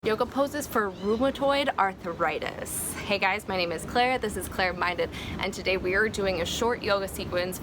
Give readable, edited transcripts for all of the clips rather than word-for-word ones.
yoga poses for rheumatoid arthritis. Hey guys, my name is Claire. This is Clare Minded, and today we are doing a short yoga sequence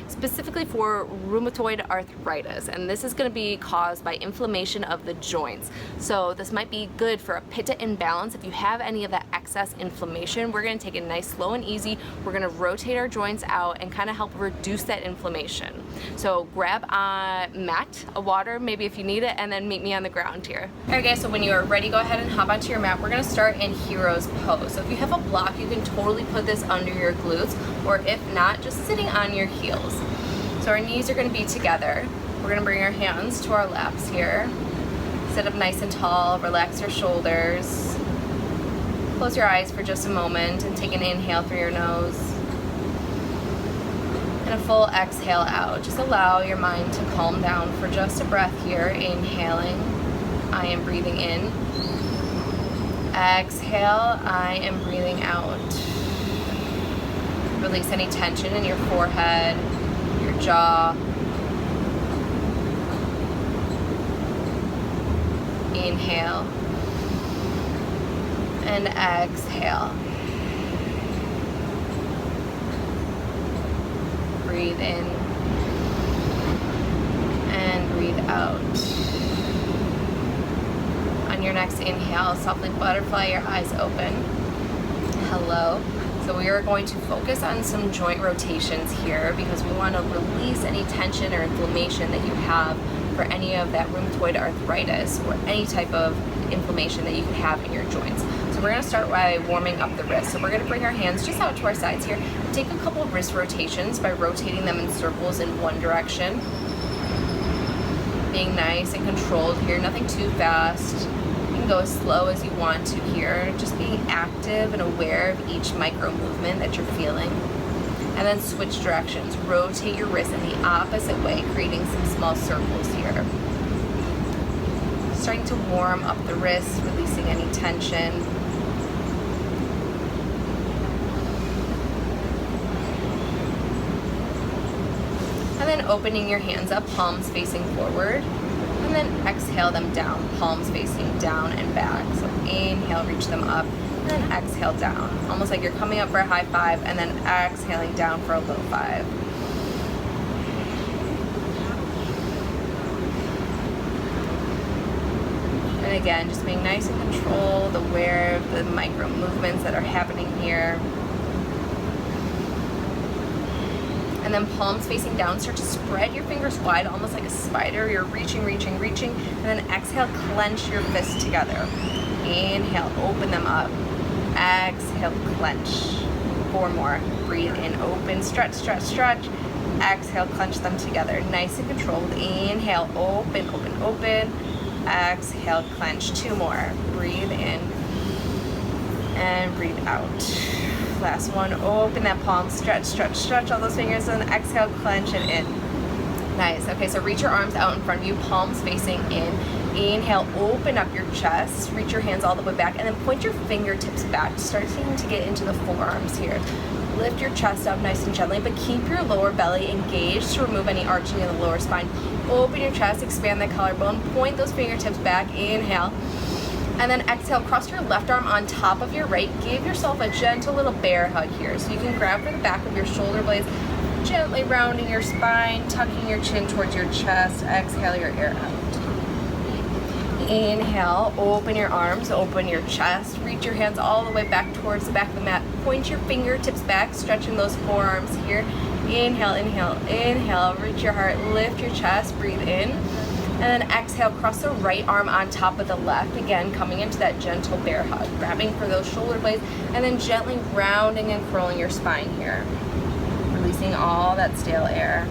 specifically for rheumatoid arthritis, and this is going to be caused by inflammation of the joints. So this might be good for a pitta imbalance. If you have any of that excess inflammation, we're going to take it nice, slow and easy. We're going to rotate our joints out and kind of help reduce that inflammation. So grab a mat, a water, maybe if you need it, and then meet me on the ground here. Alright guys, so when you are ready, go ahead and hop onto your mat. We're going to start in hero's pose. So if you have a block, you can totally put this under your glutes, or if not, just sitting on your heels. So our knees are going to be together. We're going to bring our hands to our laps here. Sit up nice and tall, relax your shoulders. Close your eyes for just a moment and take an inhale through your nose. And a full exhale out. Just allow your mind to calm down for just a breath here. Inhaling, I am breathing in. Exhale, I am breathing out. Release any tension in your forehead, your jaw. Inhale and exhale. Breathe in and breathe out. On your next inhale, softly butterfly your eyes open. Hello. So we are going to focus on some joint rotations here because we want to release any tension or inflammation that you have for any of that rheumatoid arthritis or any type of inflammation that you could have in your joints. So we're going to start by warming up the wrists. So we're going to bring our hands just out to our sides here. Take a couple of wrist rotations by rotating them in circles in one direction. Being nice and controlled here, nothing too fast. You can go as slow as you want to here. Just being active and aware of each micro movement that you're feeling. And then switch directions. Rotate your wrist in the opposite way, creating some small circles here. Starting to warm up the wrists, releasing any tension. And then opening your hands up, palms facing forward. And then exhale them down, palms facing down and back. So inhale, reach them up. And then exhale down, almost like you're coming up for a high five and then exhaling down for a low five. And again, just being nice and controlled, aware of the micro movements that are happening here. And then palms facing down, start to spread your fingers wide, almost like a spider. You're reaching, reaching, reaching, and then exhale, clench your fists together. Inhale, open them up. Exhale, clench. 4 more. Breathe in, open, stretch, stretch, stretch. Exhale, clench them together. Nice and controlled. Inhale, open, open, open. Exhale, clench. 2 more. Breathe in and breathe out. Last one. Open that palm, stretch, stretch, stretch all those fingers, and exhale, clench and in. Nice. Okay, so reach your arms out in front of you, palms facing in. Inhale, open up your chest, reach your hands all the way back, and then point your fingertips back, starting to get into the forearms here. Lift your chest up nice and gently, but keep your lower belly engaged to remove any arching in the lower spine. Open your chest, expand the collarbone, point those fingertips back, inhale. And then exhale, cross your left arm on top of your right. Give yourself a gentle little bear hug here. So you can grab for the back of your shoulder blades, gently rounding your spine, tucking your chin towards your chest. Exhale your air out. Inhale, open your arms, open your chest, reach your hands all the way back towards the back of the mat. Point your fingertips back, stretching those forearms here. Inhale, inhale, inhale, reach your heart, lift your chest, breathe in. And then exhale, cross the right arm on top of the left. Again, coming into that gentle bear hug, grabbing for those shoulder blades, and then gently rounding and curling your spine here. Releasing all that stale air.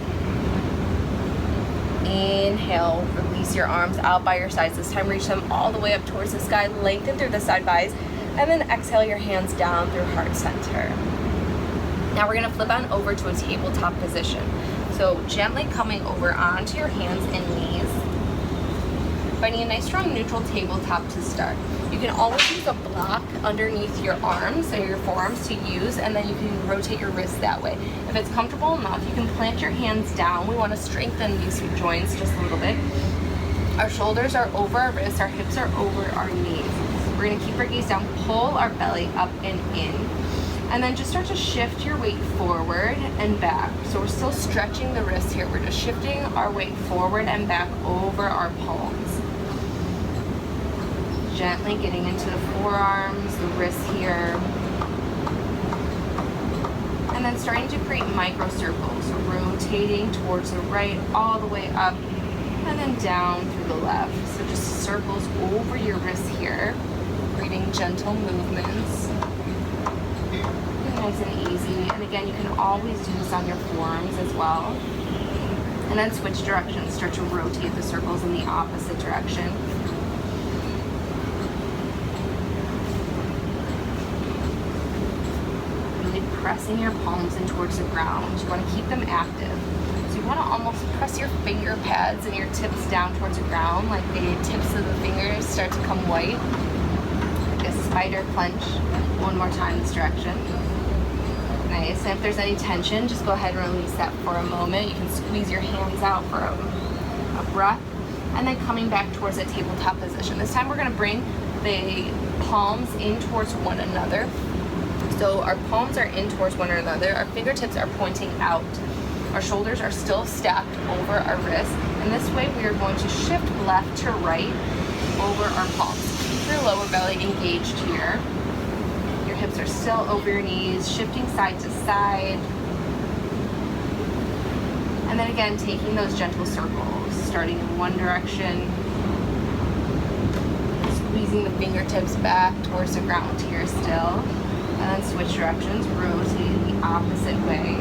Inhale, release your arms out by your sides. This time reach them all the way up towards the sky, lengthen through the side bodies, and then exhale your hands down through heart center. Now we're gonna flip on over to a tabletop position. So gently coming over onto your hands and knees, finding a nice strong neutral tabletop to start. You can always use a block underneath your arms or your forearms to use, and then you can rotate your wrists that way. If it's comfortable enough, you can plant your hands down. We want to strengthen these joints just a little bit. Our shoulders are over our wrists, our hips are over our knees. We're gonna keep our gaze down, pull our belly up and in, and then just start to shift your weight forward and back. So we're still stretching the wrists here. We're just shifting our weight forward and back over our palms. Gently getting into the forearms, the wrists here. And then starting to create micro circles, rotating towards the right, all the way up, and then down through the left. So just circles over your wrists here, creating gentle movements. Nice and easy. And again, you can always do this on your forearms as well. And then switch directions. Start to rotate the circles in the opposite direction. Really pressing your palms in towards the ground. You want to keep them active. So you want to almost press your finger pads and your tips down towards the ground, like the tips of the fingers start to come white. Like a spider clench. One more time this direction. Nice. And if there's any tension, just go ahead and release that for a moment. You can squeeze your hands out for a breath. And then coming back towards a tabletop position. This time we're going to bring the palms in towards one another. So our palms are in towards one another. Our fingertips are pointing out. Our shoulders are still stacked over our wrists. And this way we are going to shift left to right over our palms. Keep your lower belly engaged here. Hips are still over your knees, shifting side to side. And then again, taking those gentle circles, starting in one direction, squeezing the fingertips back towards the ground here still, and then switch directions, rotating the opposite way.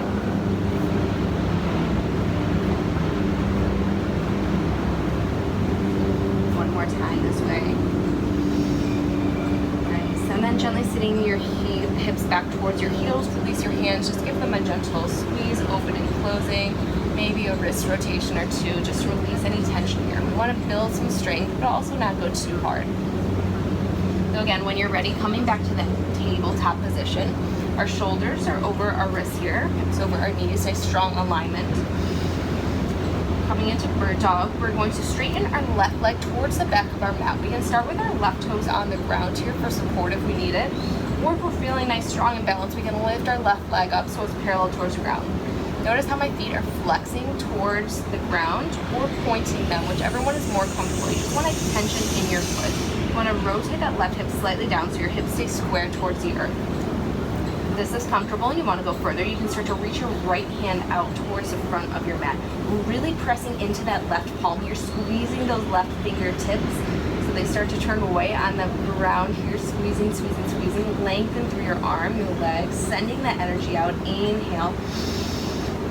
One more time this way. And then gently sitting your hips back towards your heels, release your hands, just give them a gentle squeeze, open and closing, maybe a wrist rotation or two, just release any tension here. We want to build some strength, but also not go too hard. So again, when you're ready, coming back to the tabletop position, our shoulders are over our wrists here, hips over our knees, nice strong alignment. Coming into bird dog, we're going to straighten our left leg towards the back of our mat. We can start with our left toes on the ground here for support if we need it. Or if we're feeling nice, strong, and balanced, we can lift our left leg up so it's parallel towards the ground. Notice how my feet are flexing towards the ground or pointing them, whichever one is more comfortable. You just want to have tension in your foot. You want to rotate that left hip slightly down so your hips stay square towards the earth. If this is comfortable and you want to go further, you can start to reach your right hand out towards the front of your mat. Really pressing into that left palm. You're squeezing those left fingertips so they start to turn away on the ground here. Squeezing, squeezing, squeezing. Lengthen through your arm, your legs, sending that energy out. Inhale.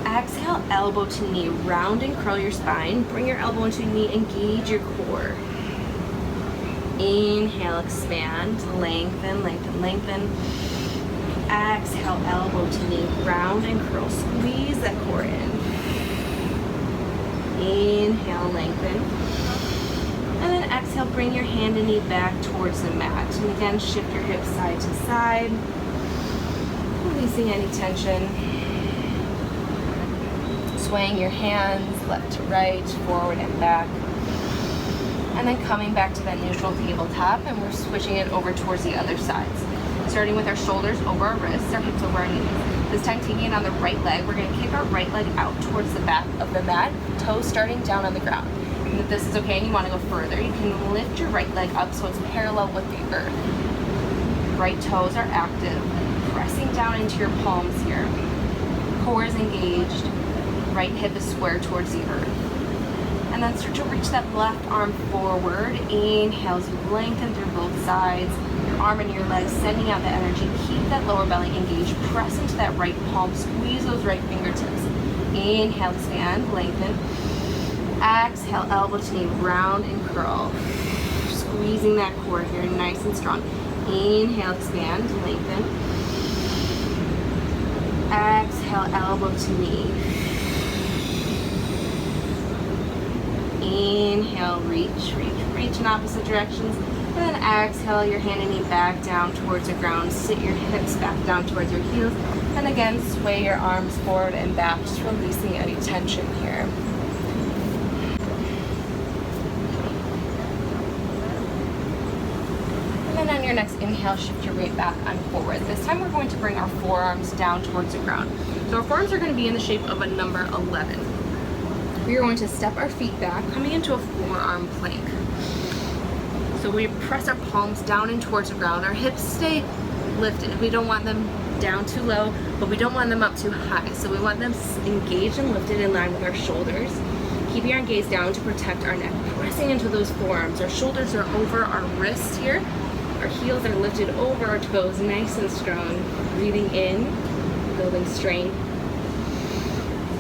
Exhale, elbow to knee. Round and curl your spine. Bring your elbow into your knee. Engage your core. Inhale, expand. Lengthen, lengthen, lengthen. Exhale, elbow to knee, round and curl. Squeeze that core in. Inhale, lengthen. And then exhale, bring your hand and knee back towards the mat. And again, shift your hips side to side. Releasing any tension. Swaying your hands left to right, forward and back. And then coming back to that neutral tabletop, and we're switching it over towards the other sides. Starting with our shoulders over our wrists, our hips over our knees. This time taking it on the right leg, we're going to kick our right leg out towards the back of the mat, toes starting down on the ground. And if this is okay and you want to go further, you can lift your right leg up so it's parallel with the earth. Right toes are active, pressing down into your palms here. Core is engaged, right hip is square towards the earth. And then start to reach that left arm forward. Inhale as you lengthen through both sides. Arm and your legs, sending out the energy. Keep that lower belly engaged. Press into that right palm. Squeeze those right fingertips. Inhale, expand, lengthen. Exhale, elbow to knee, round and curl. Squeezing that core here, nice and strong. Inhale, expand, lengthen. Exhale, elbow to knee. Inhale, reach, reach, reach in opposite directions. And then exhale, your hand and knee back down towards the ground. Sit your hips back down towards your heels. And again, sway your arms forward and back, just releasing any tension here. And then then on your next inhale, shift your weight back on forward. This time we're going to bring our forearms down towards the ground. So our forearms are going to be in the shape of a number 11. We are going to step our feet back, coming into a forearm plank. So we press our palms down and towards the ground. Our hips stay lifted. We don't want them down too low, but we don't want them up too high. So we want them engaged and lifted in line with our shoulders. Keeping our gaze down to protect our neck, pressing into those forearms. Our shoulders are over our wrists here. Our heels are lifted over our toes, nice and strong. Breathing in, building strength.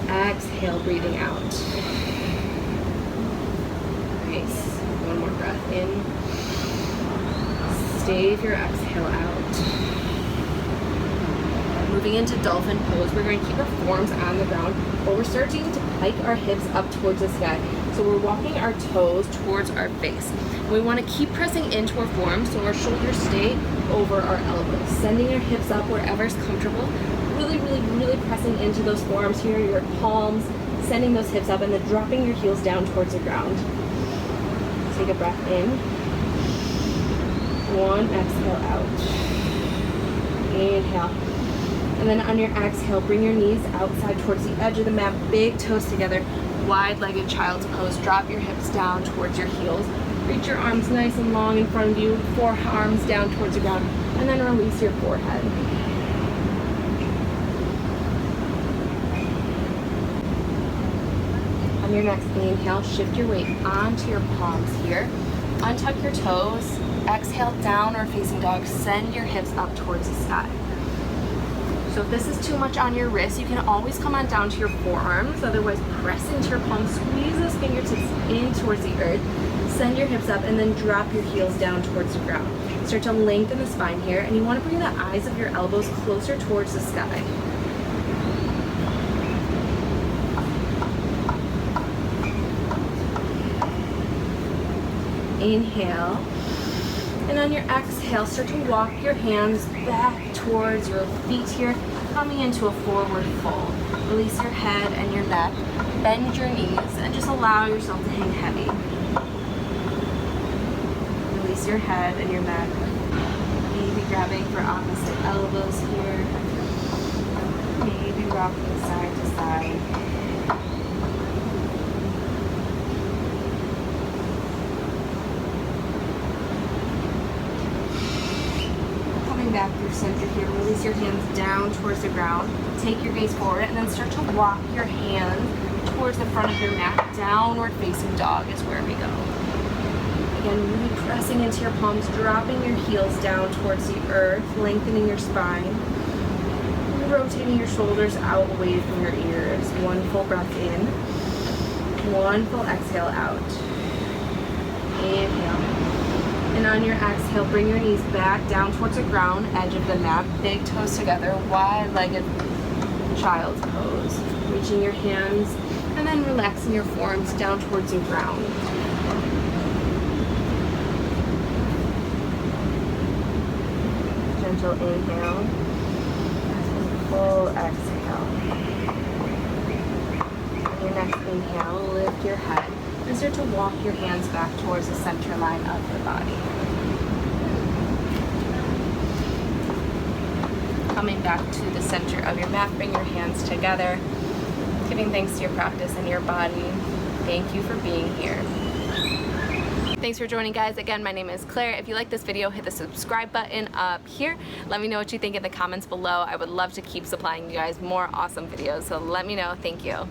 Exhale, breathing out. Nice. One more breath in. Stave your exhale out. Moving into dolphin pose, we're going to keep our forearms on the ground, but we're starting to pike our hips up towards the sky. So we're walking our toes towards our face. And we want to keep pressing into our forearms so our shoulders stay over our elbows. Sending our hips up wherever is comfortable. Really, really, really pressing into those forearms here, your palms, sending those hips up, and then dropping your heels down towards the ground. Take a breath in. One, exhale out. Inhale. And then on your exhale, bring your knees outside towards the edge of the mat, big toes together, wide-legged child's pose. Drop your hips down towards your heels. Reach your arms nice and long in front of you, forearms down towards the ground, and then release your forehead. On your next inhale, shift your weight onto your palms here. Untuck your toes. Exhale, downward facing dog. Send your hips up towards the sky. So if this is too much on your wrist, you can always come on down to your forearms. Otherwise, press into your palms, squeeze those fingertips in towards the earth. Send your hips up and then drop your heels down towards the ground. Start to lengthen the spine here, and you want to bring the eyes of your elbows closer towards the sky. Inhale. And on your exhale, start to walk your hands back towards your feet here, coming into a forward fold. Release your head and your neck, bend your knees, and just allow yourself to hang heavy. Release your head and your neck. Maybe grabbing for opposite elbows here. Maybe rocking side to side. Back through center here. Release your hands down towards the ground. Take your gaze forward and then start to walk your hands towards the front of your mat. Downward facing dog is where we go. Again, really pressing into your palms, dropping your heels down towards the earth, lengthening your spine, rotating your shoulders out away from your ears. One full breath in, one full exhale out. Inhale. And on your exhale, bring your knees back down towards the ground, edge of the mat, big toes together, wide-legged child's pose. Reaching your hands and then relaxing your forearms down towards the ground. Gentle inhale, full exhale. On your next inhale, lift your head. And start to walk your hands back towards the center line of the body. Coming back to the center of your mat, bring your hands together, giving thanks to your practice and your body. Thank you for being here. Thanks for joining, guys. Again, my name is Claire. If you like this video, hit the subscribe button up here. Let me know what you think in the comments below. I would love to keep supplying you guys more awesome videos, so let me know. Thank you.